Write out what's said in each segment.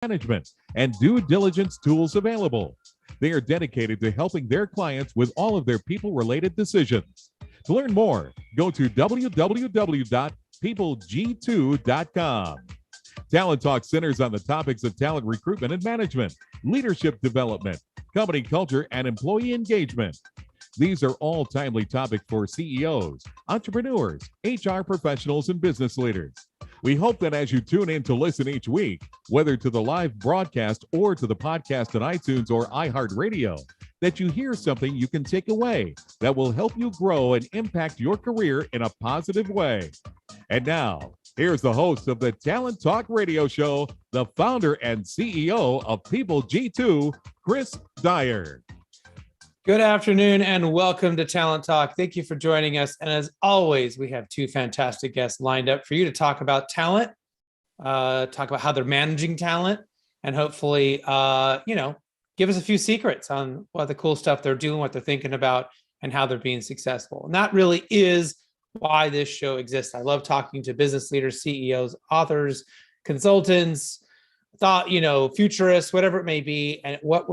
management and due diligence tools available. They are dedicated to helping their clients with all of their people-related decisions. To learn more, go to www.peopleg2.com. Talent Talk centers on the topics of talent recruitment and management, leadership development, company culture, and employee engagement. These are all timely topics for CEOs, entrepreneurs, HR professionals, and business leaders. We hope that as you tune in to listen each week, whether to the live broadcast or to the podcast on iTunes or iHeartRadio, that you hear something you can take away that will help you grow and impact your career in a positive way. And now, here's the host of the Talent Talk radio show, the founder and CEO of People G2, Chris Dyer. Good afternoon and welcome to Talent Talk. Thank you for joining us. And as always, we have two fantastic guests lined up for you to talk about talent, talk about how they're managing talent, and hopefully, give us a few secrets on what the cool stuff they're doing, what they're thinking about, and how they're being successful. And that really is why this show exists. I love talking to business leaders, CEOs, authors, consultants, futurists, whatever it may be, and what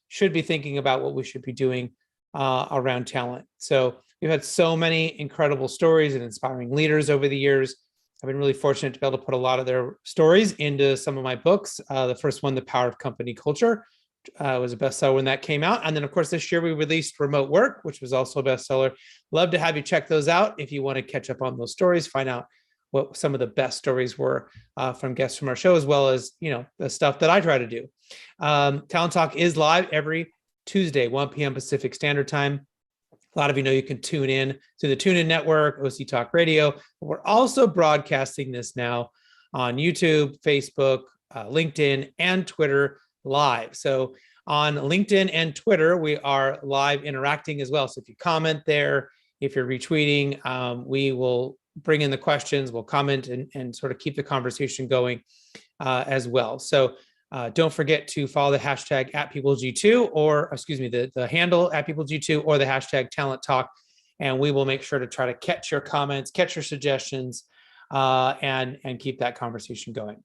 should be thinking about, what we should be doing around talent. So we've had so many incredible stories and inspiring leaders over the years. I've been really fortunate to be able to put a lot of their stories into some of my books. The first one, The Power of Company Culture, was a bestseller when that came out. And then, of course, this year we released Remote Work, which was also a bestseller. Love to have you check those out if you want to catch up on those stories, find out what some of the best stories were from guests from our show, as well as, the stuff that I try to do. Talent Talk is live every Tuesday, 1 p.m. Pacific Standard Time. A lot of you know you can tune in to the TuneIn Network, OC Talk Radio. But we're also broadcasting this now on YouTube, Facebook, LinkedIn, and Twitter live. So on LinkedIn and Twitter, we are live interacting as well. So if you comment there, if you're retweeting, we will bring in the questions, we'll comment and sort of keep the conversation going as well. So don't forget to follow the hashtag @PeopleG2 the handle @PeopleG2 or the hashtag Talent Talk. And we will make sure to try to catch your comments, catch your suggestions, and keep that conversation going.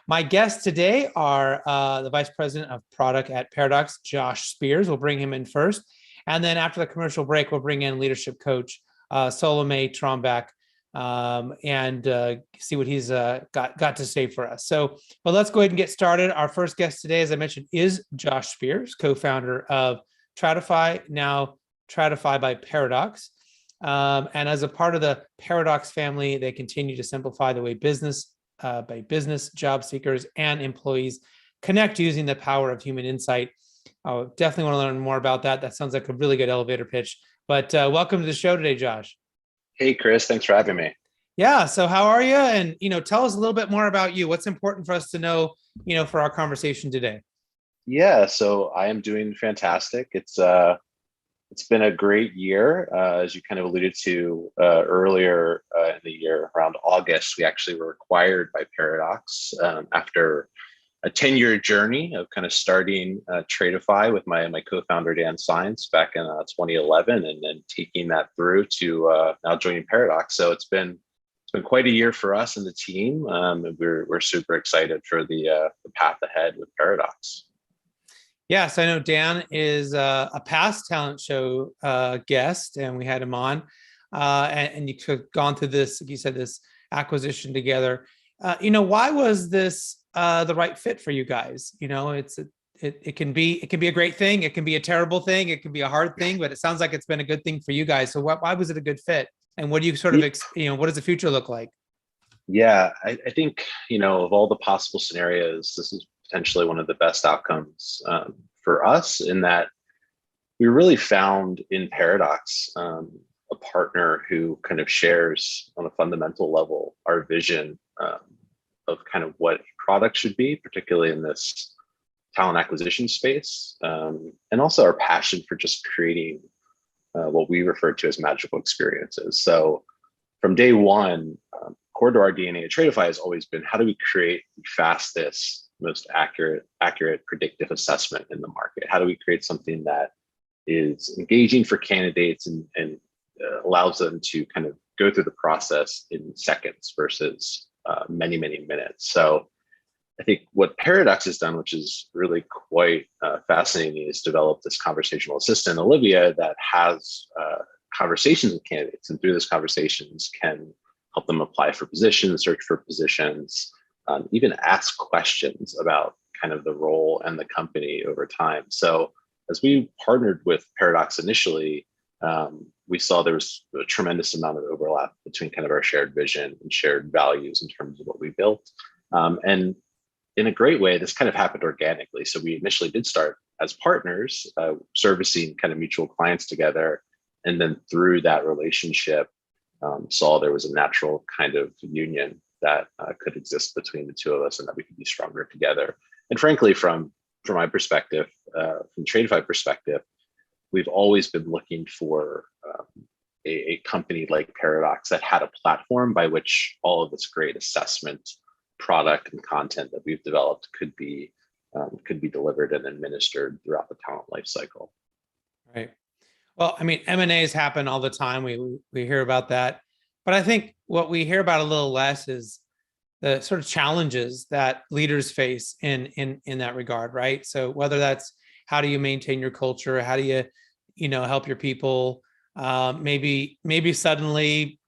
My guests today are the Vice President of Product at Paradox, Josh Spears. We'll bring him in first. And then after the commercial break, we'll bring in leadership coach Salomé Trambach and see what he's got to say for us. But let's go ahead and get started. Our first guest today, as I mentioned, is Josh Spears, co-founder of Tratify, now Tratify by Paradox. And as a part of the Paradox family, they continue to simplify the way business, job seekers, and employees connect using the power of human insight. I definitely want to learn more about that. That sounds like a really good elevator pitch. But welcome to the show today, Josh. Hey, Chris, thanks for having me. Yeah. So how are you? And, tell us a little bit more about you. What's important for us to know, for our conversation today? Yeah. So I am doing fantastic. It's been a great year. As you kind of alluded to earlier in the year, around August, we actually were acquired by Paradox after a 10-year journey of kind of starting Tratify with my co-founder, Dan Sines, back in 2011, and then taking that through to now joining Paradox. So it's been quite a year for us and the team. And we're super excited for the path ahead with Paradox. Yes, I know Dan is a past talent show guest, and we had him on. And you've gone through this, like you said, this acquisition together. Why was this the right fit for you guys? It can be a great thing, it can be a terrible thing, it can be a hard thing, but it sounds like it's been a good thing for you guys. So why was it a good fit? And what do you sort of, what does the future look like? Yeah, I think, of all the possible scenarios, this is potentially one of the best outcomes for us, in that we really found in Paradox a partner who kind of shares on a fundamental level our vision of kind of what product should be, particularly in this talent acquisition space, and also our passion for just creating what we refer to as magical experiences. So from day one, core to our DNA at Tratify has always been, how do we create the fastest, most accurate predictive assessment in the market? How do we create something that is engaging for candidates and allows them to kind of go through the process in seconds versus many minutes? So I think what Paradox has done, which is really quite fascinating, is develop this conversational assistant, Olivia, that has conversations with candidates, and through those conversations can help them apply for positions, search for positions, even ask questions about kind of the role and the company over time. So as we partnered with Paradox initially, we saw there was a tremendous amount of overlap between kind of our shared vision and shared values in terms of what we built. And in a great way, this kind of happened organically. So we initially did start as partners, servicing kind of mutual clients together. And then through that relationship, saw there was a natural kind of union that could exist between the two of us, and that we could be stronger together. And frankly, from my perspective, from Tradeify perspective, we've always been looking for a company like Paradox that had a platform by which all of this great assessment product and content that we've developed could be delivered and administered throughout the talent lifecycle. Right. Well, I mean, M&As happen all the time. We hear about that, but I think what we hear about a little less is the sort of challenges that leaders face in that regard, right? So whether that's how do you maintain your culture, how do you help your people, maybe suddenly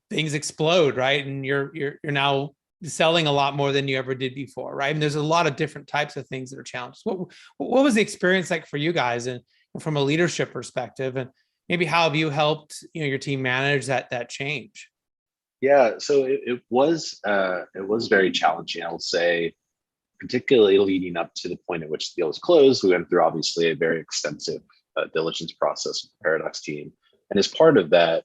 things explode, right? And you're now selling a lot more than you ever did before, right? And there's a lot of different types of things that are challenges. What was the experience like for you guys, and from a leadership perspective, and maybe how have you helped your team manage that change? Yeah, so it was very challenging, I will say, particularly leading up to the point at which the deal was closed. We went through obviously a very extensive diligence process with the Paradox team, and as part of that,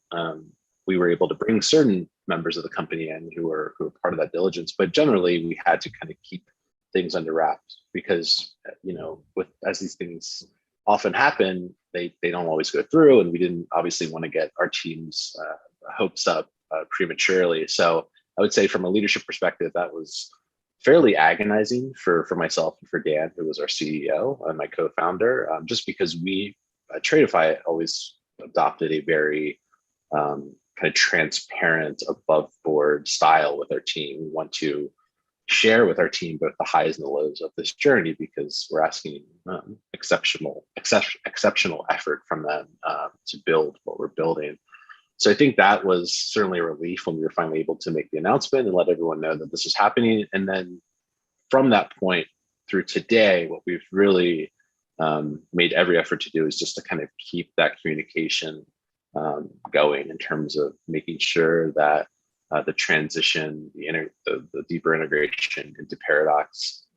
we were able to bring certain members of the company in who were part of that diligence. But generally, we had to kind of keep things under wraps because as these things often happen, they don't always go through, and we didn't obviously want to get our team's hopes up prematurely. So I would say from a leadership perspective, that was fairly agonizing for myself and for Dan, who was our CEO and my co-founder, just because we at Tradeify always adopted a very kind of transparent, above board style with our team. We want to share with our team both the highs and the lows of this journey, because we're asking exceptional effort from them to build what we're building. So I think that was certainly a relief when we were finally able to make the announcement and let everyone know that this was happening. And then from that point through today, what we've really made every effort to do is just to kind of keep that communication going, in terms of making sure that the transition, the deeper integration into Paradox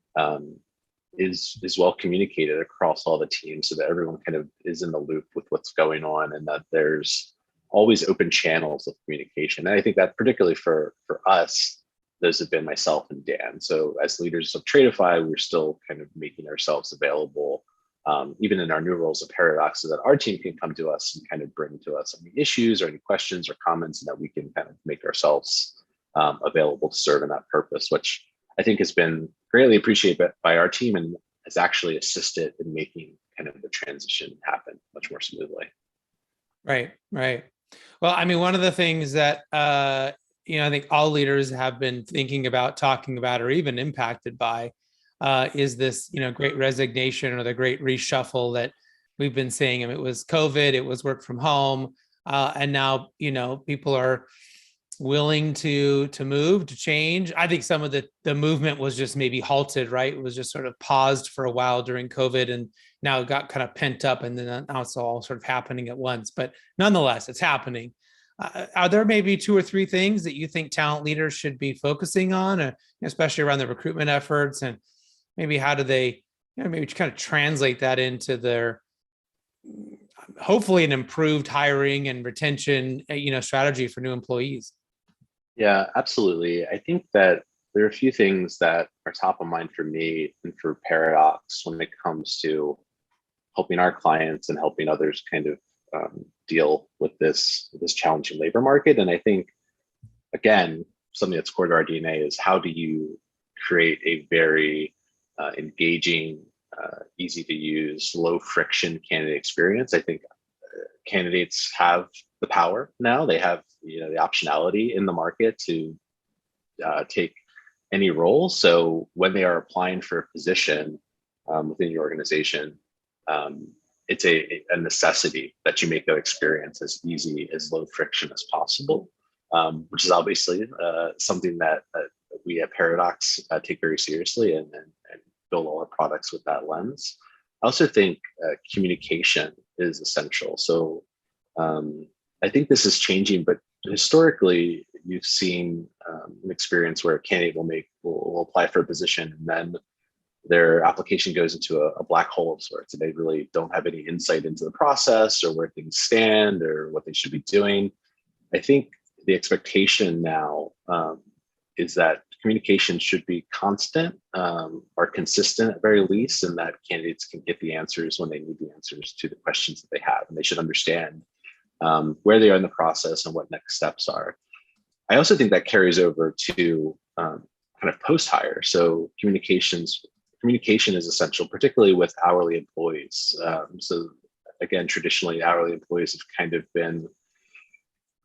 is well communicated across all the teams, so that everyone kind of is in the loop with what's going on, and that there's always open channels of communication. And I think that particularly for us, those have been myself and Dan. So as leaders of Tradeify, we're still kind of making ourselves available, even in our new roles at Paradox, so that our team can come to us and kind of bring to us any issues or any questions or comments, and that we can kind of make ourselves available to serve in that purpose, which I think has been greatly appreciated by our team and has actually assisted in making kind of the transition happen much more smoothly. Right. Well, I mean, one of the things that I think all leaders have been thinking about, talking about, or even impacted by is this, great resignation or the great reshuffle that we've been seeing. I mean, it was COVID, it was work from home, and now people are willing to move, to change. I think some of the movement was just maybe halted, right? It was just sort of paused for a while during COVID, and now it got kind of pent up, and then now it's all sort of happening at once. But nonetheless, it's happening. Are there maybe 2 or 3 things that you think talent leaders should be focusing on, especially around the recruitment efforts, and maybe how do they, maybe kind of translate that into their, hopefully an improved hiring and retention, strategy for new employees? Yeah, absolutely. I think that there are a few things that are top of mind for me and for Paradox when it comes to helping our clients and helping others kind of deal with this challenging labor market. And I think, again, something that's core to our DNA is how do you create a very engaging, easy to use, low friction candidate experience. I think candidates have the power now. They have the optionality in the market to take any role. So when they are applying for a position within your organization, it's a necessity that you make that experience as easy, as low friction as possible, which is obviously something that we at Paradox take very seriously and build all our products with that lens. I also think communication is essential. So I think this is changing, but historically, you've seen an experience where a candidate will apply for a position, and then their application goes into a black hole of sorts, and they really don't have any insight into the process or where things stand or what they should be doing. I think the expectation now is that communication should be constant or consistent at very least, and that candidates can get the answers when they need the answers to the questions that they have, and they should understand where they are in the process and what next steps are. I also think that carries over to kind of post-hire. So communication is essential, particularly with hourly employees. So again, traditionally, hourly employees have kind of been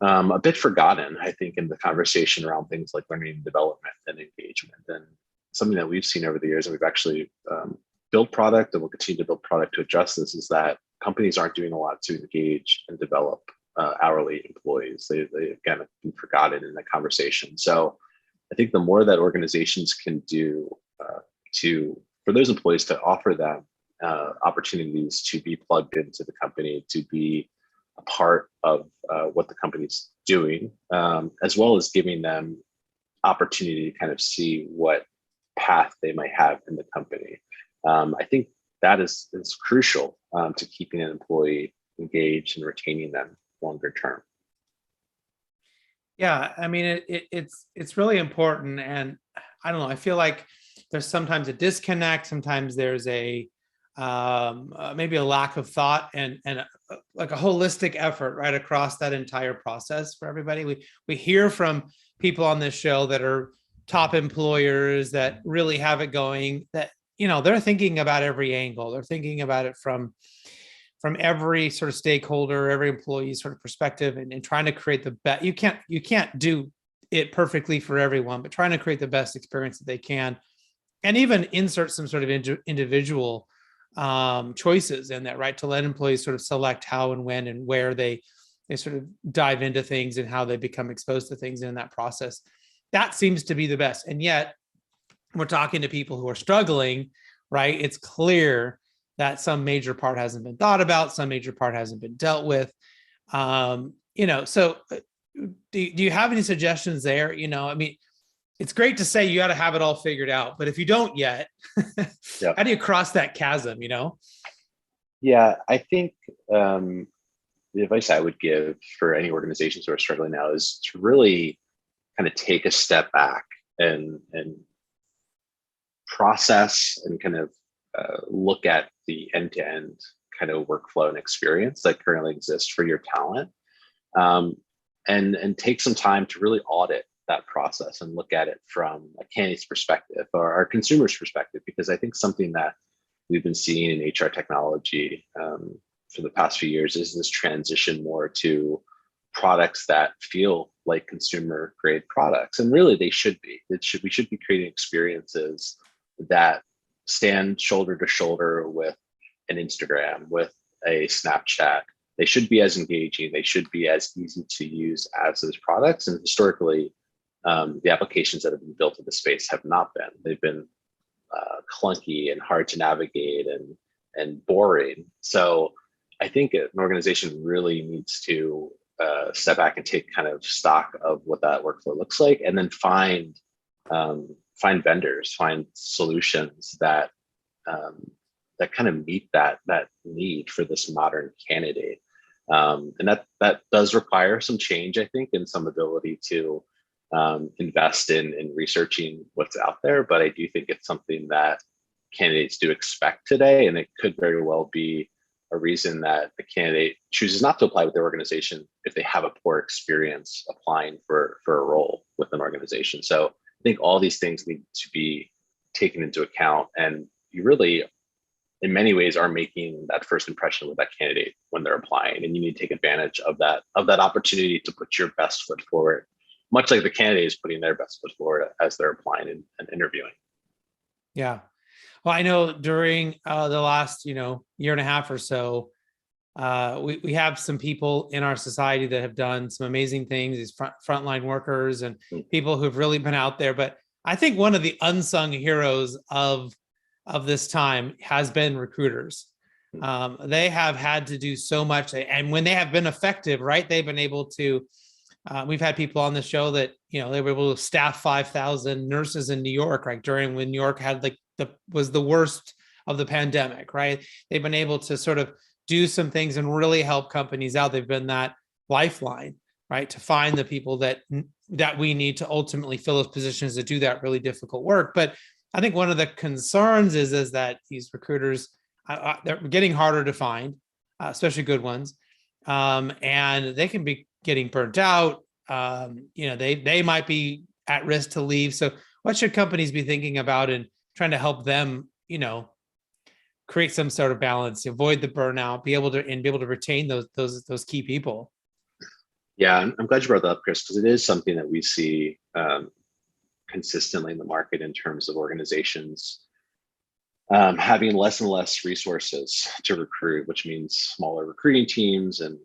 a bit forgotten, I think, in the conversation around things like learning and development and engagement. And something that we've seen over the years, and we've actually built product and will continue to build product to address this, is that companies aren't doing a lot to engage and develop hourly employees. They again have been forgotten in the conversation. So I think the more that organizations can do for those employees to offer them opportunities to be plugged into the company, to be a part of what the company's doing, as well as giving them opportunity to kind of see what path they might have in the company. I think that is crucial to keeping an employee engaged and retaining them longer term. Yeah, I mean, it's really important, and I don't know. I feel like there's sometimes a disconnect. Sometimes there's a maybe a lack of thought and like a holistic effort right across that entire process for everybody. We hear from people on this show that are top employers that really have it going, that they're thinking about every angle. They're thinking about it from every sort of stakeholder, every employee sort of perspective, and trying to create the best. You can't do it perfectly for everyone, but trying to create the best experience that they can, and even insert some sort of individual choices in that, right? To let employees sort of select how and when and where they sort of dive into things and how they become exposed to things in that process. That seems to be the best. And yet we're talking to people who are struggling, right? It's clear that some major part hasn't been thought about, some major part hasn't been dealt with. So do you have any suggestions there? I mean, it's great to say you got to have it all figured out, but if you don't yet, Yep. How do you cross that chasm, Yeah, I think the advice I would give for any organizations who are struggling now is to really kind of take a step back and process and kind of look at the end-to-end kind of workflow and experience that currently exists for your talent, and take some time to really audit that process and look at it from a candidate's perspective or our consumer's perspective, because I think something that we've been seeing in HR technology for the past few years is this transition more to products that feel like consumer grade products, and really they should be. We should be creating experiences that stand shoulder to shoulder with an Instagram, with a Snapchat. They should be as engaging. They should be as easy to use as those products. And historically, the applications that have been built in the space have not been. They've been clunky and hard to navigate and boring. So I think an organization really needs to step back and take kind of stock of what that workflow looks like, and then find vendors, find solutions that kind of meet that need for this modern candidate. And that does require some change, I think, and some ability to invest in researching what's out there. But I do think it's something that candidates do expect today, and it could very well be a reason that the candidate chooses not to apply with their organization if they have a poor experience applying for a role with an organization. So I think all these things need to be taken into account, and you really, in many ways, are making that first impression with that candidate when they're applying, and you need to take advantage of that opportunity to put your best foot forward much like the candidate is putting their best foot forward as they're applying and interviewing. Yeah. Well, I know during the last, year and a half or so, we have some people in our society that have done some amazing things, these frontline workers and people who've really been out there. But I think one of the unsung heroes of this time has been recruiters. They have had to do so much, and when they have been effective, right, they've been able to. We've had people on the show that they were able to staff 5,000 nurses in New York, right, during when New York had was the worst of the pandemic, right? They've been able to sort of do some things and really help companies out. They've been that lifeline, right, to find the people that we need to ultimately fill those positions to do that really difficult work. But I think one of the concerns is that these recruiters, they're getting harder to find, especially good ones, and they can be getting burnt out. They might be at risk to leave. So what should companies be thinking about in trying to help them, create some sort of balance, avoid the burnout, be able to retain those key people? Yeah, I'm glad you brought that up, Chris, because it is something that we see consistently in the market in terms of organizations having less and less resources to recruit, which means smaller recruiting teams and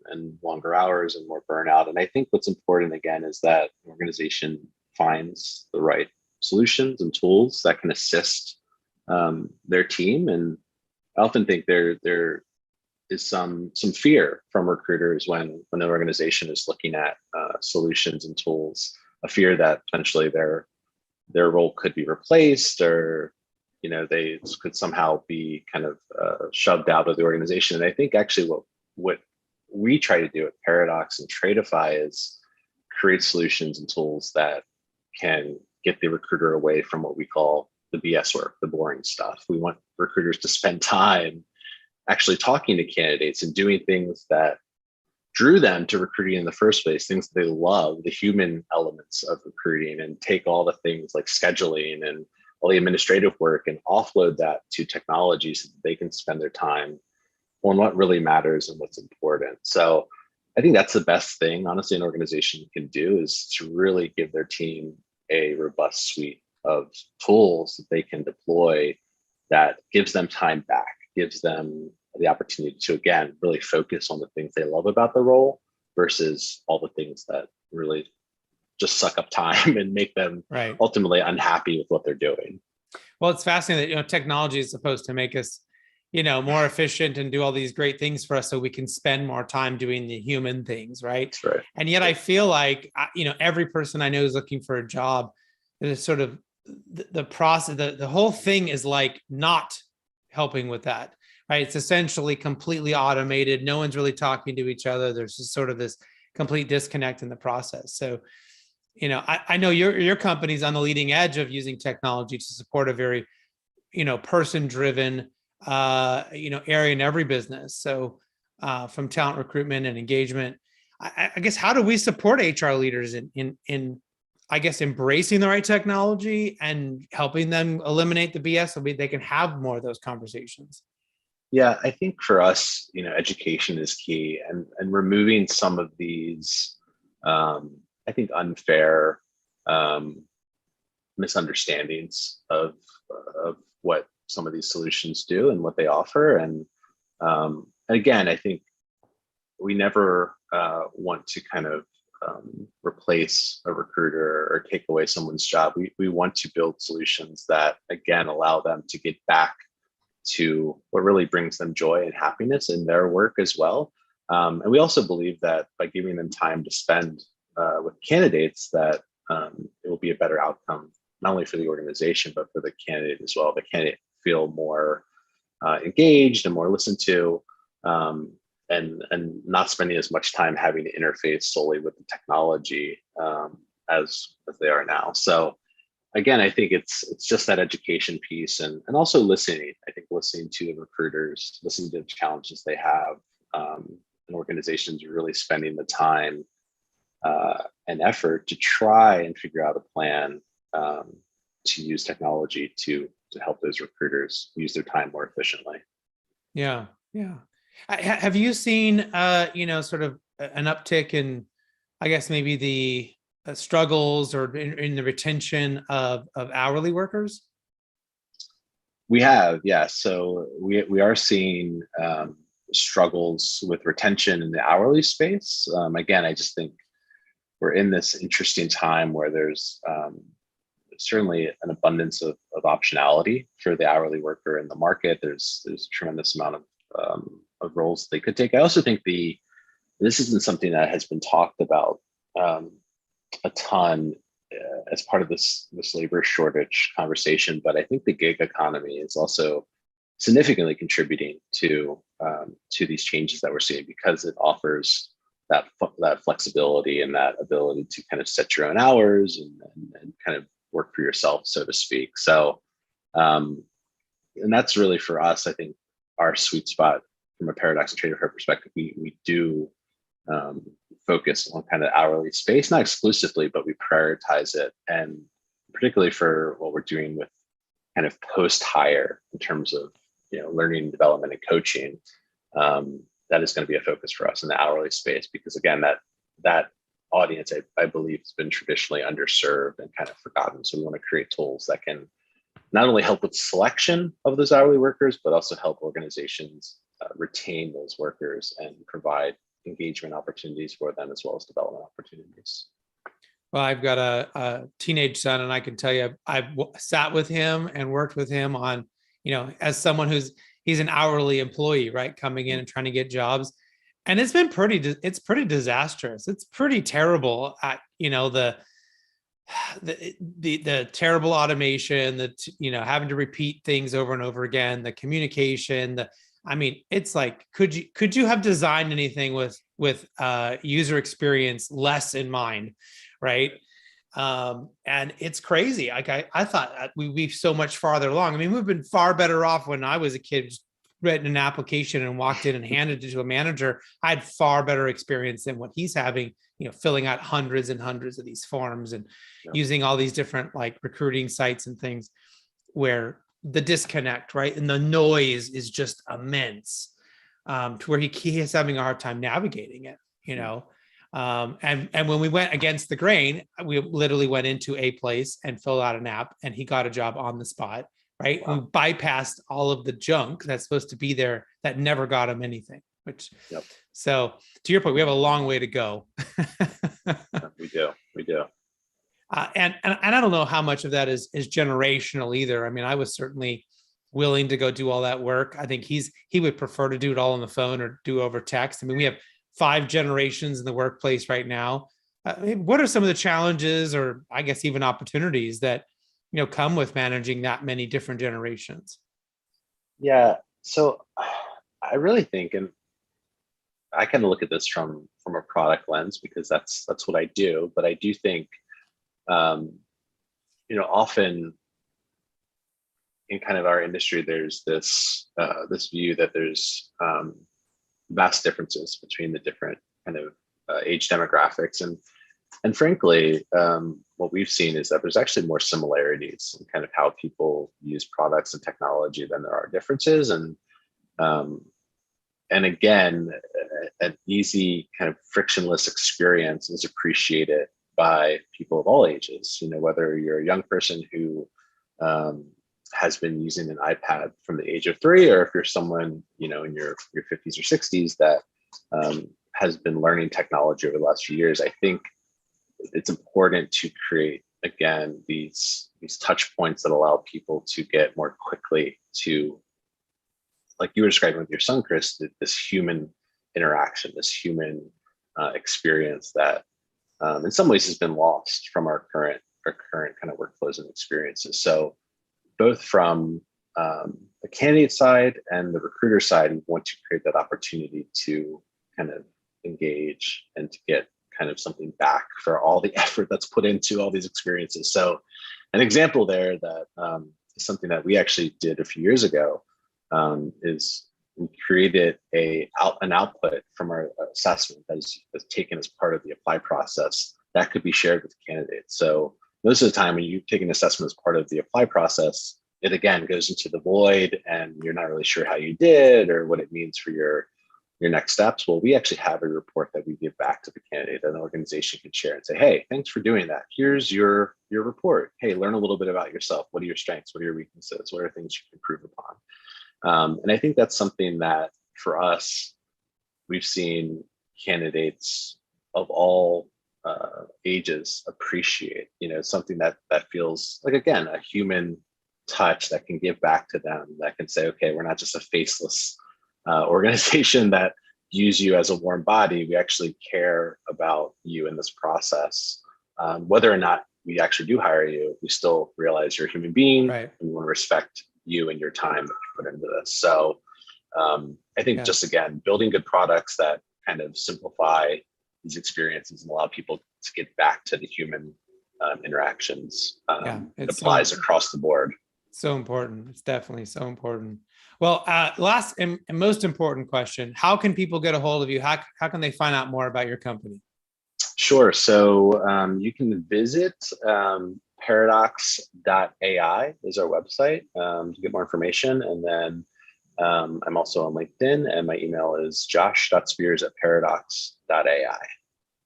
longer hours and more burnout. And I think what's important, again, is that the organization finds the right solutions and tools that can assist their team. And I often think there is some fear from recruiters when the organization is looking at solutions and tools, a fear that potentially their role could be replaced, or they could somehow be kind of shoved out of the organization. And I think actually what we try to do at Paradox and Tradeify is create solutions and tools that can get the recruiter away from what we call the BS work, the boring stuff. We want recruiters to spend time actually talking to candidates and doing things that drew them to recruiting in the first place, things that they love, the human elements of recruiting, and take all the things like scheduling and all the administrative work and offload that to technology so that they can spend their time on what really matters and what's important. So I think that's the best thing, honestly, an organization can do, is to really give their team a robust suite of tools that they can deploy that gives them time back, gives them the opportunity to, again, really focus on the things they love about the role versus all the things that really just suck up time and make them ultimately unhappy with what they're doing. Well, it's fascinating that, technology is supposed to make us, more efficient and do all these great things for us so we can spend more time doing the human things, right? That's right. And yet I feel like, every person I know is looking for a job. There's sort of the process, the whole thing is like not helping with that, right? It's essentially completely automated. No one's really talking to each other. There's just sort of this complete disconnect in the process. So, I know your company's on the leading edge of using technology to support a very, person-driven, area in every business. So from talent recruitment and engagement, I guess, how do we support HR leaders in I guess, embracing the right technology and helping them eliminate the BS so they can have more of those conversations? Yeah, I think for us, education is key, and removing some of these, I think, unfair misunderstandings of what some of these solutions do and what they offer. And again, I think we never want to kind of replace a recruiter or take away someone's job. We want to build solutions that, again, allow them to get back to what really brings them joy and happiness in their work as well. And we also believe that by giving them time to spend with candidates, that it will be a better outcome, not only for the organization, but for the candidate as well. The candidate feel more engaged and more listened to, and not spending as much time having to interface solely with the technology as they are now. So again, I think it's just that education piece, and also listening. I think listening to the recruiters, listening to the challenges they have, and organizations really spending the time and effort to try and figure out a plan to use technology to help those recruiters use their time more efficiently. Yeah. Have you seen, sort of an uptick in, I guess, maybe struggles or in the retention of hourly workers? We have, yes. So we are seeing struggles with retention in the hourly space. Again, I just think we're in this interesting time where there's certainly an abundance of optionality for the hourly worker in the market. There's a tremendous amount of roles they could take. I also think this isn't something that has been talked about a ton as part of this labor shortage conversation, but I think the gig economy is also significantly contributing to these changes that we're seeing, because it offers that flexibility and that ability to kind of set your own hours and kind of work for yourself, so to speak. So, and that's really for us, I think, our sweet spot from a Paradox and Trader Fair perspective. We do focus on kind of hourly space, not exclusively, but we prioritize it. And particularly for what we're doing with kind of post-hire in terms of, learning and development and coaching, that is going to be a focus for us in the hourly space, because again, that audience, I believe, has been traditionally underserved and kind of forgotten. So we want to create tools that can not only help with selection of those hourly workers, but also help organizations retain those workers and provide engagement opportunities for them, as well as development opportunities. Well, I've got a teenage son, and I can tell you, I've sat with him and worked with him on, as someone he's an hourly employee, right? Coming in and trying to get jobs. And it's been pretty disastrous. It's pretty terrible at, the terrible automation, that, having to repeat things over and over again, the communication, it's like, could you have designed anything with user experience less in mind, right? And it's crazy. Like I thought we'd be so much farther along. We've been far better off when I was a kid, just written an application and walked in and handed it to a manager. I had far better experience than what he's having, filling out hundreds and hundreds of these forms and using all these different like recruiting sites and things, where the disconnect, right? And the noise is just immense, to where he is having a hard time navigating it, and when we went against the grain, we literally went into a place and filled out an app, and he got a job on the spot, right? Wow. We bypassed all of the junk that's supposed to be there that never got him anything, so to your point, we have a long way to go. We do. And I don't know how much of that is generational either. I was certainly willing to go do all that work. I think he would prefer to do it all on the phone or do over text. We have 5 generations in the workplace right now. What are some of the challenges, or I guess even opportunities, that come with managing that many different generations? Yeah. So I really think, and I kind of look at this from a product lens, because that's what I do. But I do think, often in kind of our industry, there's this view that there's vast differences between the different kind of age demographics, and frankly, what we've seen is that there's actually more similarities in kind of how people use products and technology than there are differences. And again, an easy kind of frictionless experience is appreciated by people of all ages. Whether you're a young person who has been using an iPad from the age of 3, or if you're someone in your 50s or 60s that has been learning technology over the last few years. I think it's important to create, again, these touch points that allow people to get more quickly to, like you were describing with your son, Chris, this human interaction, this human experience that in some ways has been lost from our current kind of workflows and experiences. So both from the candidate side and the recruiter side, we want to create that opportunity to kind of engage and to get kind of something back for all the effort that's put into all these experiences. So an example there that is something that we actually did a few years ago is we created an output from our assessment that is taken as part of the apply process that could be shared with candidates. So most of the time when you take an assessment as part of the apply process, it again goes into the void and you're not really sure how you did or what it means for your your next steps? Well, we actually have a report that we give back to the candidate that an organization can share and say, hey, thanks for doing that. Here's your report. Hey, learn a little bit about yourself. What are your strengths? What are your weaknesses? What are things you can improve upon? And I think that's something that for us, we've seen candidates of all ages appreciate, something that feels like, again, a human touch that can give back to them, that can say, okay, we're not just a faceless organization that views you as a warm body. We actually care about you in this process. Whether or not we actually do hire you, we still realize you're a human being, right, and we want to respect you and your time that you put into this. So I think just, again, building good products that kind of simplify these experiences and allow people to get back to the human interactions. It applies across the board. So important. It's definitely so important. Well, last and most important question, how can people get a hold of you? How can they find out more about your company? Sure. So you can visit paradox.ai is our website to get more information. And then I'm also on LinkedIn, and my email is josh.spears@paradox.ai.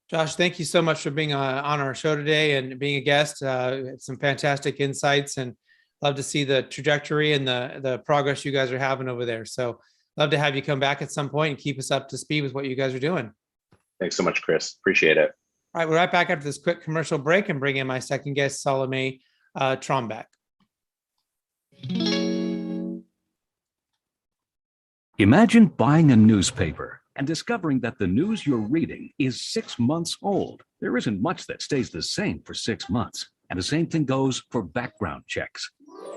Josh, thank you so much for being on our show today and being a guest. Some fantastic insights, and love to see the trajectory and the progress you guys are having over there. So love to have you come back at some point and keep us up to speed with what you guys are doing. Thanks so much, Chris. Appreciate it. All right, we're right back after this quick commercial break and bring in my second guest, Salomé Trambach. Imagine buying a newspaper and discovering that the news you're reading is 6 months old. There isn't much that stays the same for 6 months. And the same thing goes for background checks.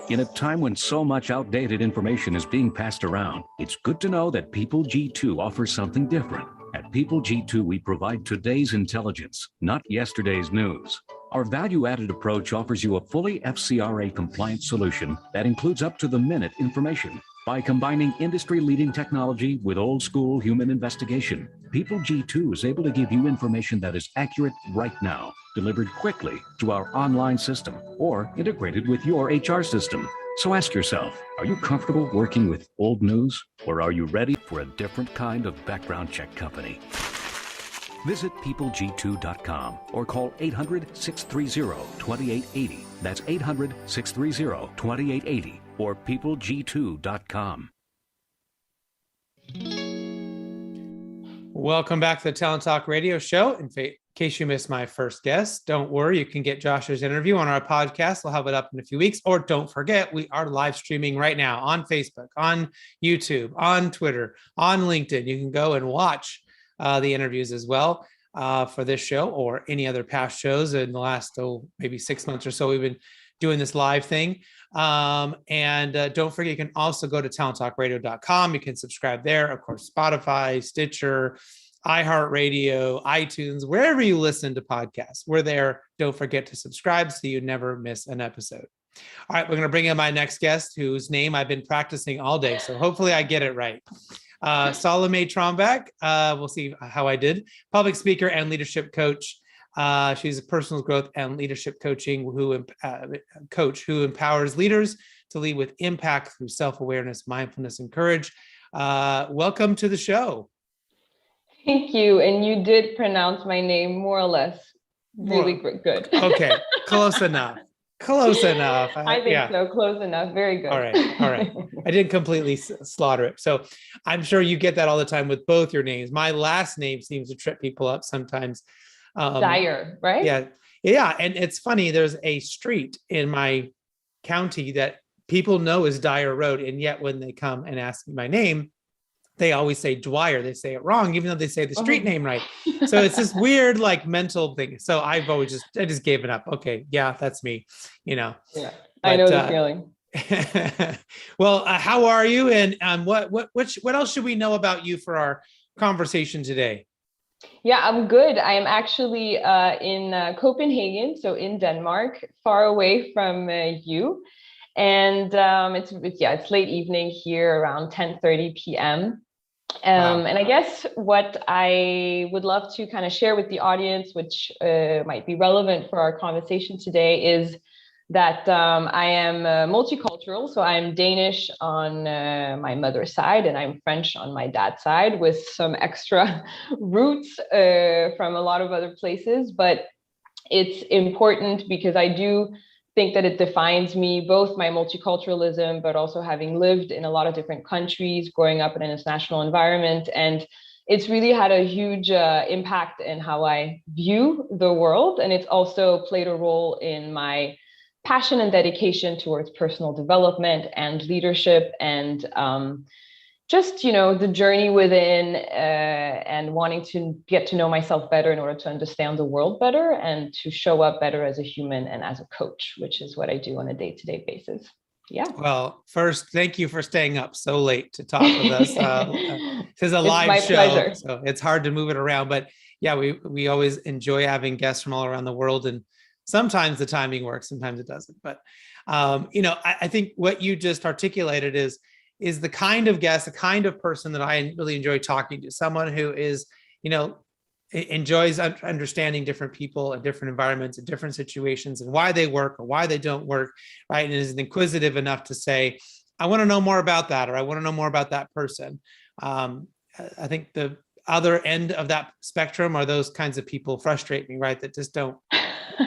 In a time when so much outdated information is being passed around, it's good to know that People G2 offers something different. At People G2, we provide today's intelligence, not yesterday's news. Our value-added approach offers you a fully FCRA-compliant solution that includes up-to-the-minute information. By combining industry-leading technology with old-school human investigation, People G2 is able to give you information that is accurate right now, delivered quickly to our online system, or integrated with your HR system. So ask yourself, are you comfortable working with old news, or are you ready for a different kind of background check company? Visit peopleg2.com or call 800-630-2880. That's 800-630-2880 or peopleg2.com. Welcome back to the Talent Talk radio show. In case you missed my first guest, don't worry, you can get Josh's interview on our podcast. We'll have it up in a few weeks. Or don't forget, we are live streaming right now on Facebook, on YouTube, on Twitter, on LinkedIn. You can go and watch the interviews as well for this show or any other past shows in the last maybe 6 months or so. We've been doing this live thing. And don't forget, you can also go to talenttalkradio.com. You can subscribe there. Of course, Spotify, Stitcher, iHeartRadio, iTunes, wherever you listen to podcasts, we're there. Don't forget to subscribe so you never miss an episode. All right, we're going to bring in my next guest, whose name I've been practicing all day. So hopefully I get it right. Salomé Trambach. We'll see how I did. Public speaker and leadership coach. She's a personal growth and leadership coaching coach who empowers leaders to lead with impact through self-awareness, mindfulness, and courage. Welcome to the show. Thank you. And you did pronounce my name more or less really good. Okay, close enough. Close enough. I think so. Close enough. Very good. All right. I didn't completely slaughter it. So I'm sure you get that all the time with both your names. My last name seems to trip people up sometimes. Dyer, right? Yeah. And it's funny, there's a street in my county that people know is Dyer Road. And yet when they come and ask me my name, they always say Dyer. They say it wrong, even though they say the street name right. So it's this weird, like, mental thing. So I've always I just gave it up. Okay. Yeah, that's me, Yeah, but, I know the feeling. Well, how are you? And what else should we know about you for our conversation today? Yeah, I'm good. I am actually in Copenhagen, so in Denmark, far away from you. And it's late evening here, around 10:30 p.m. Wow. And I guess what I would love to kind of share with the audience, which might be relevant for our conversation today, is that I am multicultural. So I'm Danish on my mother's side, and I'm French on my dad's side, with some extra roots from a lot of other places. But it's important because I do think that it defines me, both my multiculturalism, but also having lived in a lot of different countries, growing up in an international environment. And it's really had a huge impact in how I view the world. And it's also played a role in my passion and dedication towards personal development and leadership, and just, the journey within and wanting to get to know myself better in order to understand the world better and to show up better as a human and as a coach, which is what I do on a day-to-day basis. Yeah. Well, first, thank you for staying up so late to talk with us. This is a live show, pleasure. So it's hard to move it around. But yeah, we always enjoy having guests from all around the world, and sometimes the timing works, sometimes it doesn't. But I think what you just articulated is the kind of guest, the kind of person that I really enjoy talking to. Someone who is, enjoys understanding different people and different environments and different situations and why they work or why they don't work, right? And is inquisitive enough to say, I want to know more about that, or I want to know more about that person. I think the other end of that spectrum are those kinds of people frustrate me, right? That just don't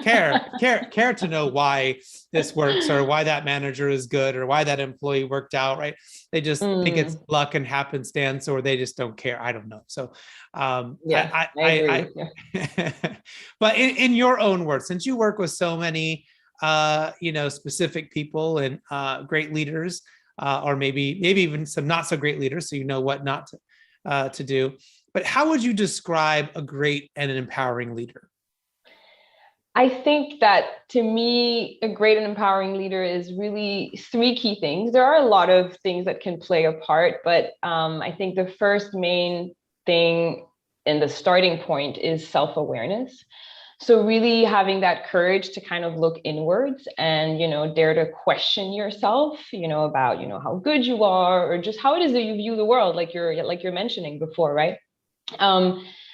care to know why this works, or why that manager is good, or why that employee worked out, right? They just think it's luck and happenstance, or they just don't care. I don't know. So I agree. But in your own words, since you work with so many specific people and great leaders, or maybe even some not so great leaders, so you know what not to do, but how would you describe a great and an empowering leader? I think that, to me, a great and empowering leader is really three key things. There are a lot of things that can play a part, but I think the first main thing and the starting point is self-awareness. So really having that courage to kind of look inwards and, dare to question yourself, about, how good you are, or just how it is that you view the world, like you're mentioning before, right?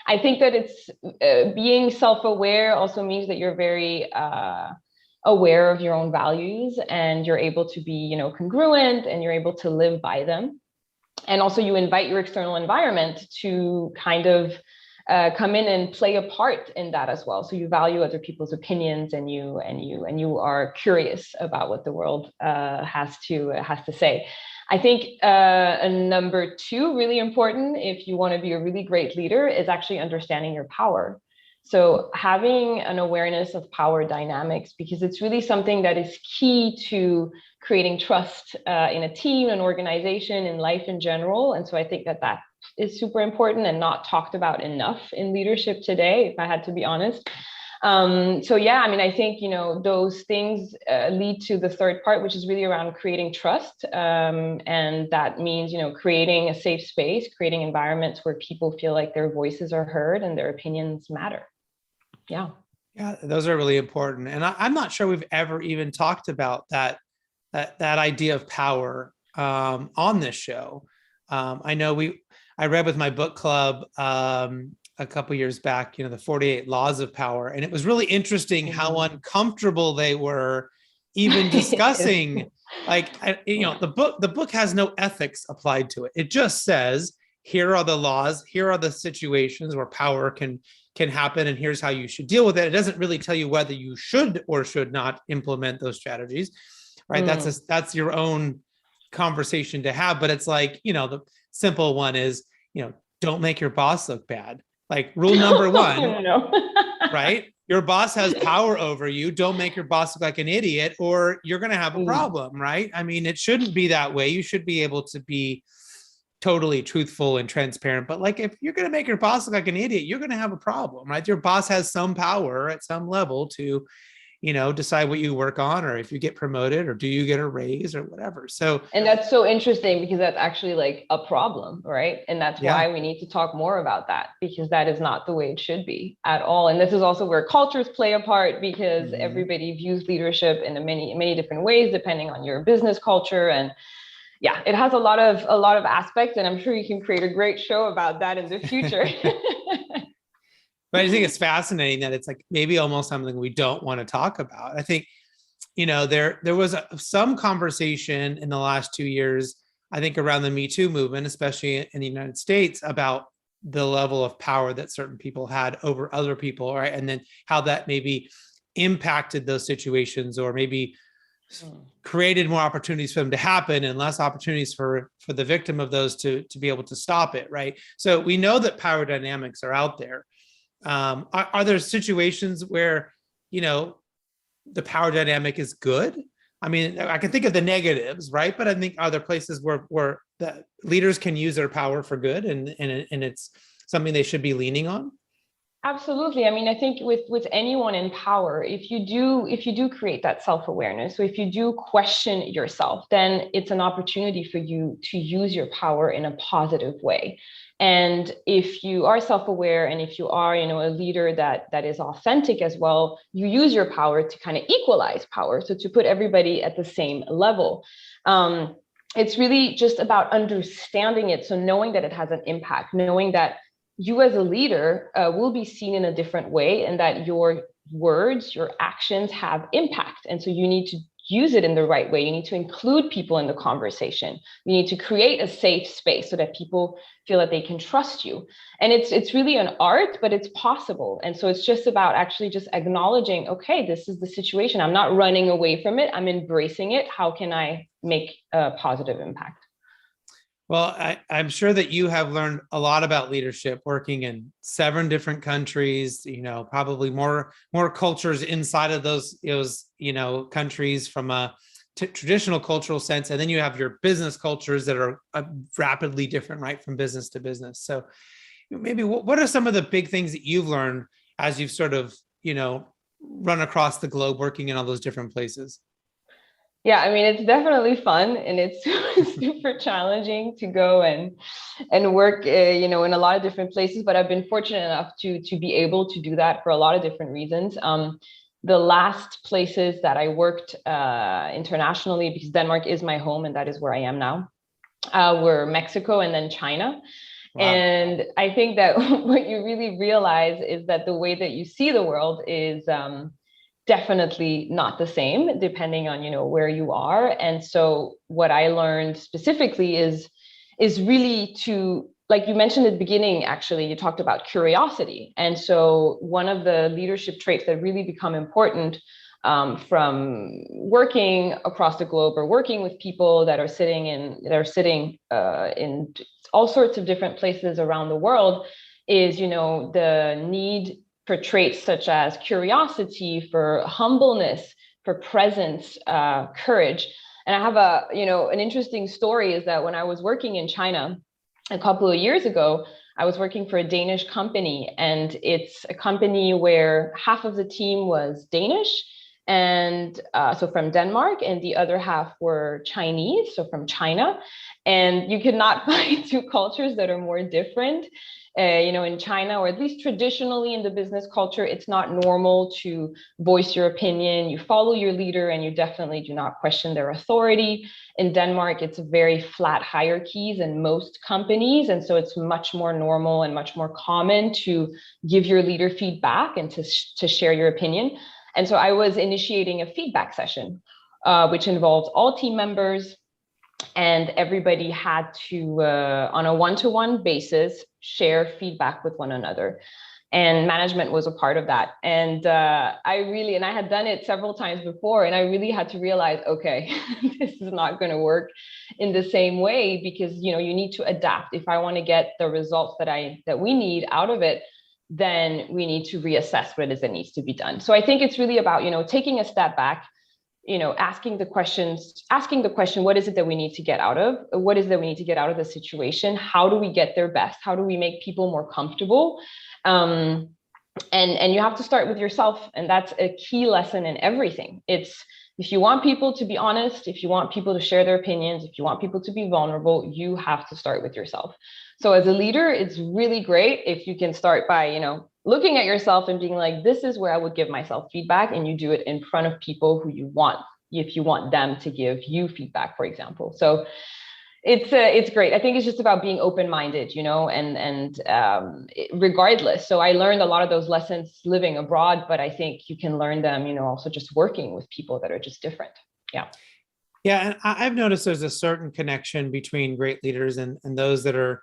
I think that it's being self-aware also means that you're very aware of your own values, and you're able to be, congruent, and you're able to live by them. And also you invite your external environment to kind of come in and play a part in that as well. So you value other people's opinions, and you are curious about what the world has to say. I think number two, really important, if you want to be a really great leader, is actually understanding your power. So having an awareness of power dynamics, because it's really something that is key to creating trust in a team, an organization, in life in general. And so I think that is super important and not talked about enough in leadership today, if I had to be honest. I think, those things lead to the third part, which is really around creating trust. And that means, creating a safe space, creating environments where people feel like their voices are heard and their opinions matter. Yeah. Yeah, those are really important. And I'm not sure we've ever even talked about that idea of power on this show. I know I read with my book club a couple years back, the 48 Laws of Power. And it was really interesting how uncomfortable they were even discussing, the book has no ethics applied to it. It just says, here are the laws, here are the situations where power can happen, and here's how you should deal with it. It doesn't really tell you whether you should or should not implement those strategies, right? That's your own conversation to have. But it's like, the simple one is, don't make your boss look bad. Like rule number one, right? Your boss has power over you. Don't make your boss look like an idiot, or you're going to have a problem, right? I mean, it shouldn't be that way. You should be able to be totally truthful and transparent. But like, if you're going to make your boss look like an idiot, you're going to have a problem, right? Your boss has some power at some level to, decide what you work on, or if you get promoted, or do you get a raise, or whatever. So, and that's so interesting, because that's actually like a problem, right? And that's why we need to talk more about that, because that is not the way it should be at all. And this is also where cultures play a part, because everybody views leadership in many different ways, depending on your business culture. And yeah, it has a lot of aspects, and I'm sure you can create a great show about that in the future. But I think it's fascinating that it's like maybe almost something we don't want to talk about. I think there was some conversation in the last 2 years, I think, around the Me Too movement, especially in the United States, about the level of power that certain people had over other people, right? And then how that maybe impacted those situations, or maybe created more opportunities for them to happen and less opportunities for the victim of those to be able to stop it, right? So we know that power dynamics are out there. Are there situations where, the power dynamic is good? I mean, I can think of the negatives, right? But I think, are there places where the leaders can use their power for good, and it's something they should be leaning on? Absolutely. I mean, I think with anyone in power, if you do create that self-awareness, so if you do question yourself, then it's an opportunity for you to use your power in a positive way. And if you are self-aware, and if you are, a leader that is authentic as well, you use your power to kind of equalize power. So to put everybody at the same level. It's really just about understanding it. So knowing that it has an impact, knowing that you as a leader will be seen in a different way, and that your words, your actions have impact. And so you need to use it in the right way. You need to include people in the conversation. You need to create a safe space so that people feel that they can trust you. And it's really an art, but it's possible. And so it's just about actually just acknowledging, okay, this is the situation. I'm not running away from it. I'm embracing it. How can I make a positive impact? Well, I'm sure that you have learned a lot about leadership working in 7 different countries, probably more cultures inside of those countries from a traditional cultural sense. And then you have your business cultures that are rapidly different, right, from business to business. So maybe what are some of the big things that you've learned as you've sort of, run across the globe working in all those different places? Yeah, I mean, it's definitely fun, and it's super challenging to go and work, in a lot of different places. But I've been fortunate enough to be able to do that for a lot of different reasons. The last places that I worked internationally, because Denmark is my home and that is where I am now, were Mexico and then China. Wow. And I think that what you really realize is that the way that you see the world is definitely not the same depending on where you are. And so what I learned specifically is really to, like you mentioned at the beginning, actually, you talked about curiosity. And so one of the leadership traits that really become important from working across the globe or working with people that are sitting in all sorts of different places around the world is the need for traits such as curiosity, for humbleness, for presence, courage. And I have an interesting story is that when I was working in China a couple of years ago, I was working for a Danish company, and it's a company where half of the team was Danish, and so from Denmark, and the other half were Chinese, so from China. And you could not find 2 cultures that are more different. In China, or at least traditionally in the business culture, it's not normal to voice your opinion. You follow your leader, and you definitely do not question their authority. In Denmark, it's very flat hierarchies in most companies. And so it's much more normal and much more common to give your leader feedback and to share your opinion. And so I was initiating a feedback session, which involved all team members, and everybody had to, on a one-to-one basis, share feedback with one another. And management was a part of that. And I had done it several times before, and I really had to realize, okay, this is not going to work in the same way, because, you need to adapt. If I want to get the results that we need out of it, then we need to reassess what it is that needs to be done. So I think it's really about, taking a step back, asking the question, what is it that we need to get out of? What is it that we need to get out of the situation? How do we get their best? How do we make people more comfortable? And you have to start with yourself. And that's a key lesson in everything. It's, if you want people to be honest, if you want people to share their opinions, if you want people to be vulnerable, you have to start with yourself. So as a leader, it's really great if you can start by, looking at yourself and being like, this is where I would give myself feedback, and you do it in front of people who you want, if you want them to give you feedback, for example. So It's great. I think it's just about being open-minded, and regardless. So I learned a lot of those lessons living abroad, but I think you can learn them, also just working with people that are just different. Yeah. Yeah. And I've noticed there's a certain connection between great leaders and those that are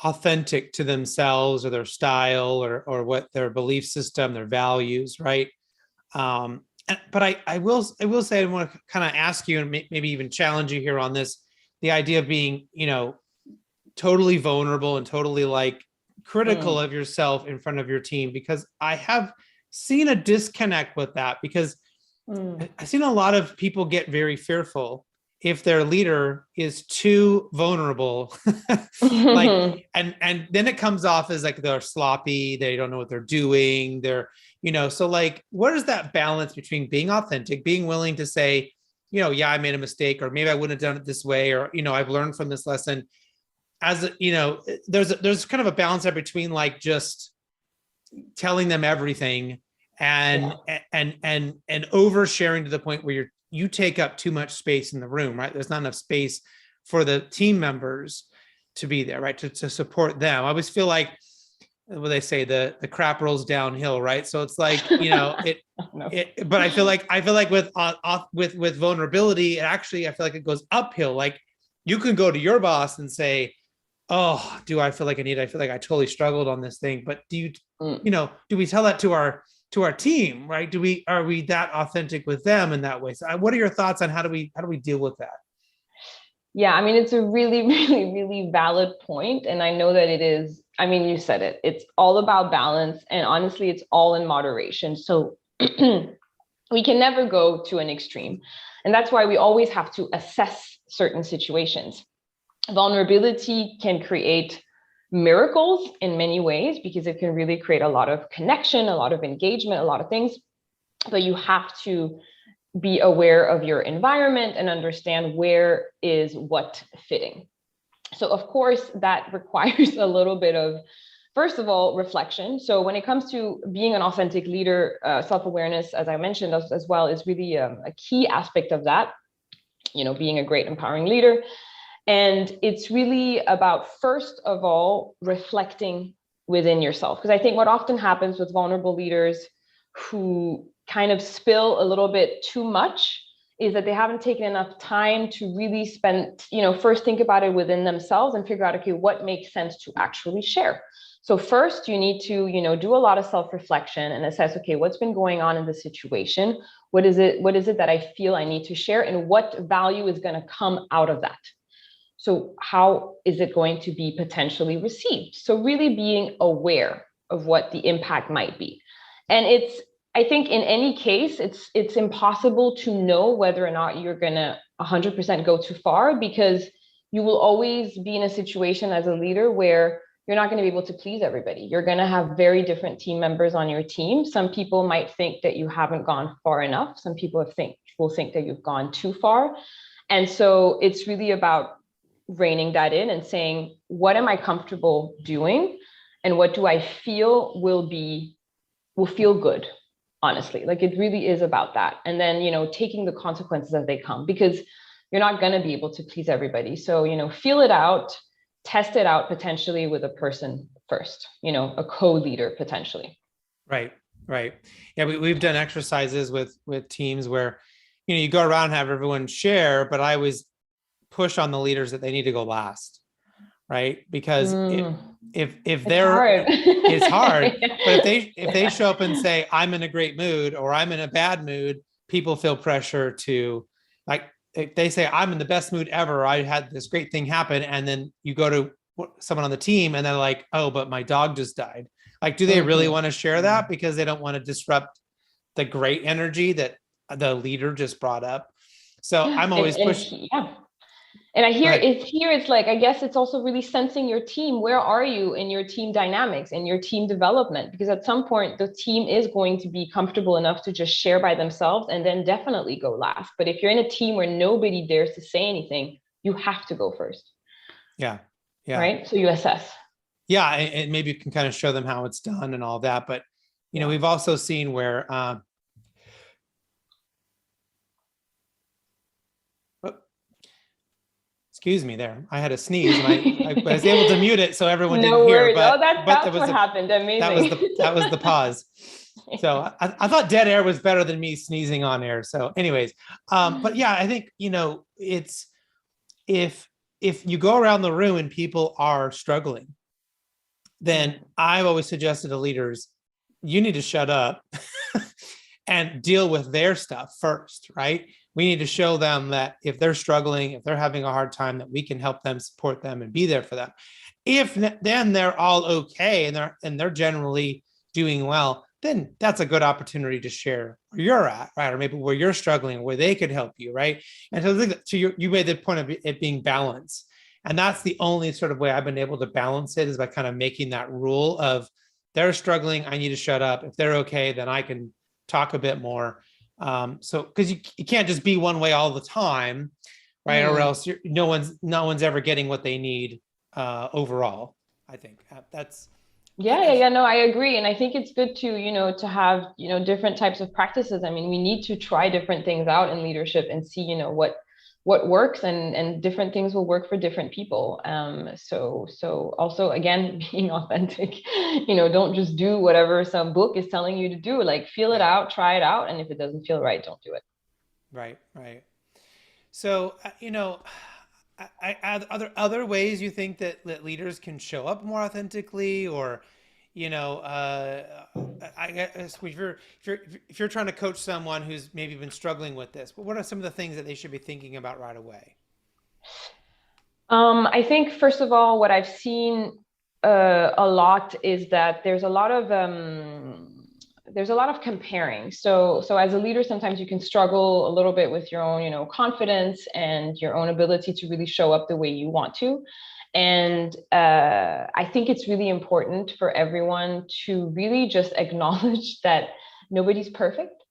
authentic to themselves or their style or what their belief system, their values, right? But I will say, I want to kind of ask you and maybe even challenge you here on this, the idea of being, totally vulnerable and totally like critical of yourself in front of your team, because I have seen a disconnect with that, because I've seen a lot of people get very fearful if their leader is too vulnerable, like, and then it comes off as like they're sloppy, they don't know what they're doing, so like, what is that balance between being authentic, being willing to say, yeah, I made a mistake, or maybe I wouldn't have done it this way, or, I've learned from this lesson, there's kind of a balance there between like just telling them everything and oversharing to the point where you take up too much space in the room, right? There's not enough space for the team members to be there, right? To support them. I always feel like, what they say, the crap rolls downhill, right? So it's like, but I feel like with vulnerability, I feel like it goes uphill. Like, you can go to your boss and say, oh, I feel like I totally struggled on this thing. But do we tell that to our team, right? Are we that authentic with them in that way? So what are your thoughts on how do we deal with that? Yeah, I mean, it's a really, really, really valid point. And I know that it is, I mean, you said it, it's all about balance. And honestly, it's all in moderation. So we can never go to an extreme. And that's why we always have to assess certain situations. Vulnerability can create miracles in many ways, because it can really create a lot of connection, a lot of engagement, a lot of things. But you have to be aware of your environment and understand where is what fitting. So of course, that requires a little bit of, first of all, reflection. So when it comes to being an authentic leader, self-awareness, as I mentioned as well, is really a key aspect of that, being a great empowering leader. And it's really about, first of all, reflecting within yourself. Because I think what often happens with vulnerable leaders who kind of spill a little bit too much is that they haven't taken enough time to really spend, first think about it within themselves and figure out, okay, what makes sense to actually share. So first you need to, do a lot of self-reflection and assess, okay, what's been going on in the situation? What is it that I feel I need to share? And what value is going to come out of that? So how is it going to be potentially received? So really being aware of what the impact might be. And I think in any case, it's impossible to know whether or not you're going to 100% go too far, because you will always be in a situation as a leader where you're not going to be able to please everybody. You're going to have very different team members on your team. Some people might think that you haven't gone far enough. Some people will think that you've gone too far. And so it's really about reining that in and saying, what am I comfortable doing? And what do I feel will feel good? Honestly, like, it really is about that. And then, taking the consequences as they come, because you're not going to be able to please everybody. So, feel it out, test it out potentially with a person first, a co-leader potentially. Right. Yeah. We've done exercises with teams where, you go around and have everyone share, but I always push on the leaders that they need to go last. Right. Because if they're, hard. It's hard, but if they show up and say, I'm in a great mood or I'm in a bad mood, people feel pressure to, like, if they say I'm in the best mood ever, I had this great thing happen. And then you go to someone on the team and they're like, oh, but my dog just died. Like, do they really want to share that because they don't want to disrupt the great energy that the leader just brought up? So I'm always pushing. Yeah. And it's like, I guess it's also really sensing your team. Where are you in your team dynamics and your team development? Because at some point the team is going to be comfortable enough to just share by themselves and then definitely go last. But if you're in a team where nobody dares to say anything, you have to go first. Yeah. Right. So you assess. Yeah. And maybe you can kind of show them how it's done and all that. But, we've also seen where, Excuse me there. I had a sneeze and I was able to mute it so everyone No didn't hear. worries. But, Oh, that's what happened. Amazing. That was the pause. So I thought dead air was better than me sneezing on air. So anyways, but yeah, I think, it's if you go around the room and people are struggling, then I've always suggested to leaders, you need to shut up and deal with their stuff first, right? We need to show them that if they're struggling, if they're having a hard time, that we can help them, support them, and be there for them. If then they're all okay and they're generally doing well, then that's a good opportunity to share where you're at, right? Or maybe where you're struggling, where they could help you, right? And so you made the point of it being balanced. And that's the only sort of way I've been able to balance it, is by kind of making that rule of, they're struggling, I need to shut up. If they're okay, then I can talk a bit more. So because you can't just be one way all the time, right? Or else no one's ever getting what they need overall. I think that's. Yeah, no, I agree. And I think it's good to, to have, different types of practices. I mean, we need to try different things out in leadership and see, what works, and different things will work for different people. So also, again, being authentic, don't just do whatever some book is telling you to do. Like, feel it out, try it out. And if it doesn't feel right, don't do it. Right. So, are there other ways you think that leaders can show up more authentically, or, I guess if you're trying to coach someone who's maybe been struggling with this, what are some of the things that they should be thinking about right away? I think, first of all, what I've seen a lot is that there's a lot of comparing. So as a leader, sometimes you can struggle a little bit with your own, confidence and your own ability to really show up the way you want to. And I think it's really important for everyone to really just acknowledge that nobody's perfect,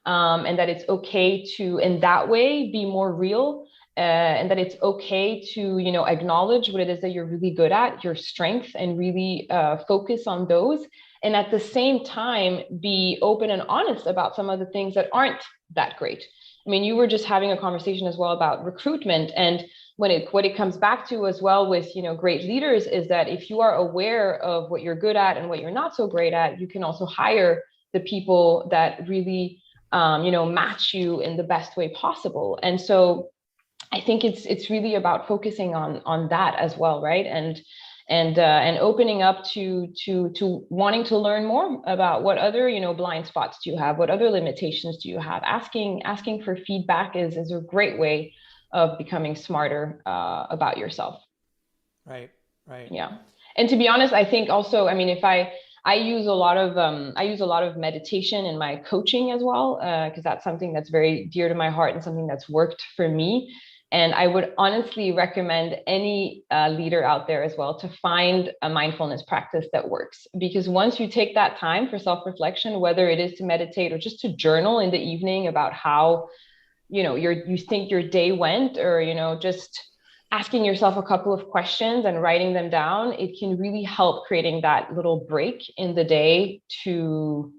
and that it's okay to, in that way, be more real, and that it's okay to, acknowledge what it is that you're really good at, your strengths, and really focus on those. And at the same time, be open and honest about some of the things that aren't that great. I mean, you were just having a conversation as well about recruitment. And what it comes back to as well with, great leaders, is that if you are aware of what you're good at and what you're not so great at, you can also hire the people that really, match you in the best way possible. And so I think it's really about focusing on that as well, right? And opening up to wanting to learn more about what other, blind spots do you have, what other limitations do you have. Asking for feedback is a great way of becoming smarter about yourself. Right. Yeah. And to be honest, I think also, I mean, if I use a lot of meditation in my coaching as well, because that's something that's very dear to my heart and something that's worked for me. And I would honestly recommend any leader out there as well to find a mindfulness practice that works. Because once you take that time for self-reflection, whether it is to meditate or just to journal in the evening about how, you think your day went, or, just asking yourself a couple of questions and writing them down, it can really help creating that little break in the day to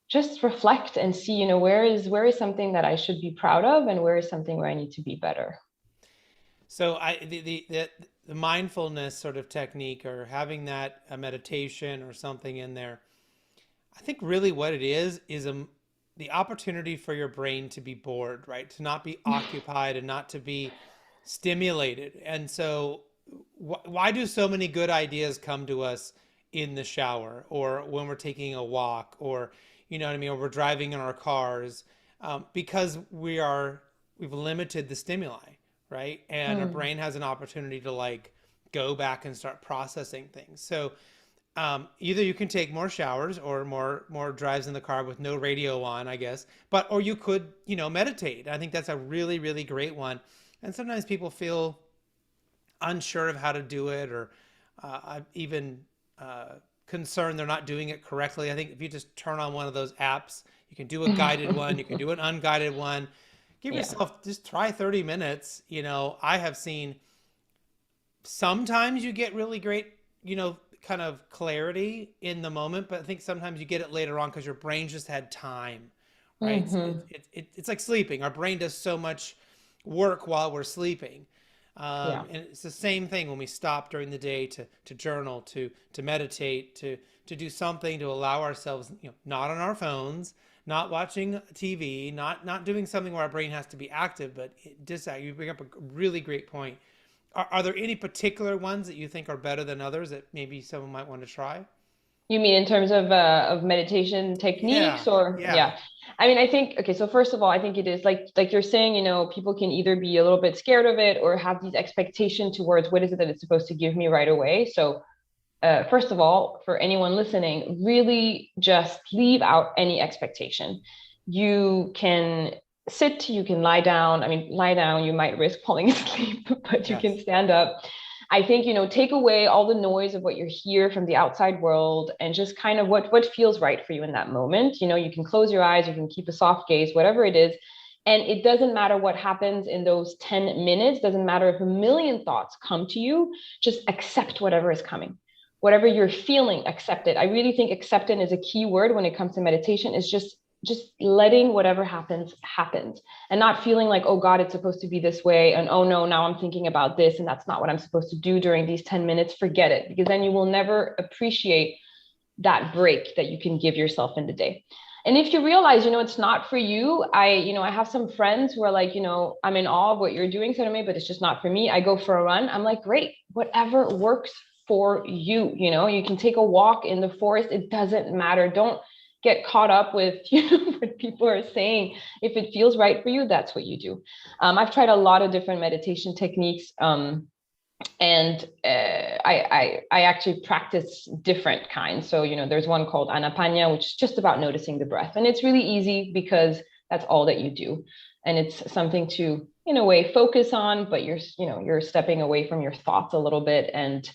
just reflect and see, where is something that I should be proud of, and where is something where I need to be better. So the mindfulness sort of technique, or having that a meditation or something in there, I think really what it is the opportunity for your brain to be bored, right? To not be occupied and not to be stimulated. And so why do so many good ideas come to us in the shower, or when we're taking a walk, or, or we're driving in our cars? Because we've limited the stimuli, right? And our brain has an opportunity to go back and start processing things. So either you can take more showers or more drives in the car with no radio on, I guess, or you could, meditate. I think that's a really, really great one. And sometimes people feel unsure of how to do it, or even concerned they're not doing it correctly. I think if you just turn on one of those apps, you can do a guided one, you can do an unguided one. Give yourself, just try 30 minutes. I have seen sometimes you get really great, kind of clarity in the moment, but I think sometimes you get it later on because your brain just had time, right? It's like sleeping. Our brain does so much work while we're sleeping. And it's the same thing when we stop during the day to journal, to meditate, to do something to allow ourselves, not on our phones, not watching TV, not doing something where our brain has to be active, but you bring up a really great point. Are there any particular ones that you think are better than others that maybe someone might want to try? You mean in terms of meditation techniques or yeah. I mean, I think, okay, so first of all, I think it is like you're saying, people can either be a little bit scared of it or have these expectations towards what is it that it's supposed to give me right away. So first of all, for anyone listening, really just leave out any expectation. You can sit, you can lie down. I mean, lie down, you might risk falling asleep, but you can stand up. I think, take away all the noise of what you hear from the outside world and just kind of what feels right for you in that moment. You can close your eyes, you can keep a soft gaze, whatever it is. And it doesn't matter what happens in those 10 minutes, doesn't matter if a million thoughts come to you, just accept whatever is coming. Whatever you're feeling, accept it. I really think acceptance is a key word when it comes to meditation, is just letting whatever happens and not feeling like, oh God, it's supposed to be this way. And oh no, now I'm thinking about this and that's not what I'm supposed to do during these 10 minutes. Forget it, because then you will never appreciate that break that you can give yourself in the day. And if you realize, it's not for you, I have some friends who are like, I'm in awe of what you're doing, Salomé, but it's just not for me. I go for a run. I'm like, great, whatever works for you. You can take a walk in the forest. It doesn't matter. Don't get caught up with what people are saying. If it feels right for you, that's what you do. I've tried a lot of different meditation techniques, and I actually practice different kinds. So there's one called Anapanya, which is just about noticing the breath, and it's really easy because that's all that you do, and it's something to in a way focus on, but you're stepping away from your thoughts a little bit. And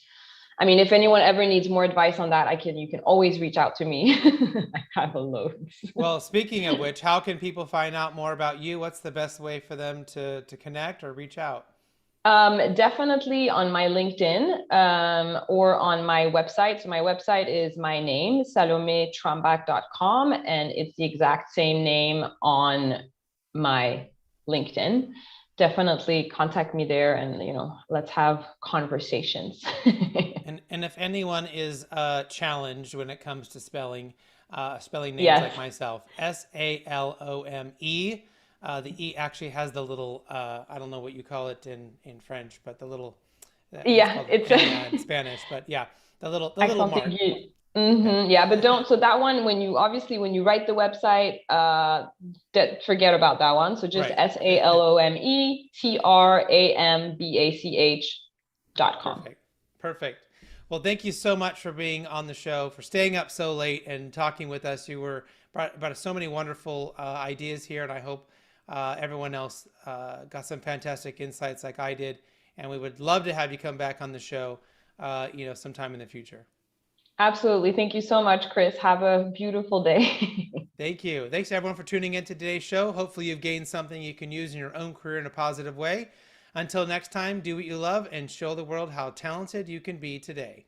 I mean, if anyone ever needs more advice on that, you can always reach out to me. I have a load. Well, speaking of which, how can people find out more about you? What's the best way for them to connect or reach out? Definitely on my LinkedIn, or on my website. So my website is my name, SaloméTrambach.com, and it's the exact same name on my LinkedIn. Definitely contact me there, and let's have conversations. and if anyone is challenged when it comes to spelling names, like myself, Salome, the E actually has the little I don't know what you call it in French, but the little it's in Spanish, but the little mark. Mm-hmm. Yeah, but don't. So that one, when you write the website, forget about that one. So just SaloméTrambach.com. Perfect. Well, thank you so much for being on the show, for staying up so late and talking with us. You brought so many wonderful ideas here, and I hope everyone else got some fantastic insights like I did. And we would love to have you come back on the show, sometime in the future. Absolutely. Thank you so much, Chris. Have a beautiful day. Thank you. Thanks everyone for tuning in to today's show. Hopefully you've gained something you can use in your own career in a positive way. Until next time, do what you love and show the world how talented you can be today.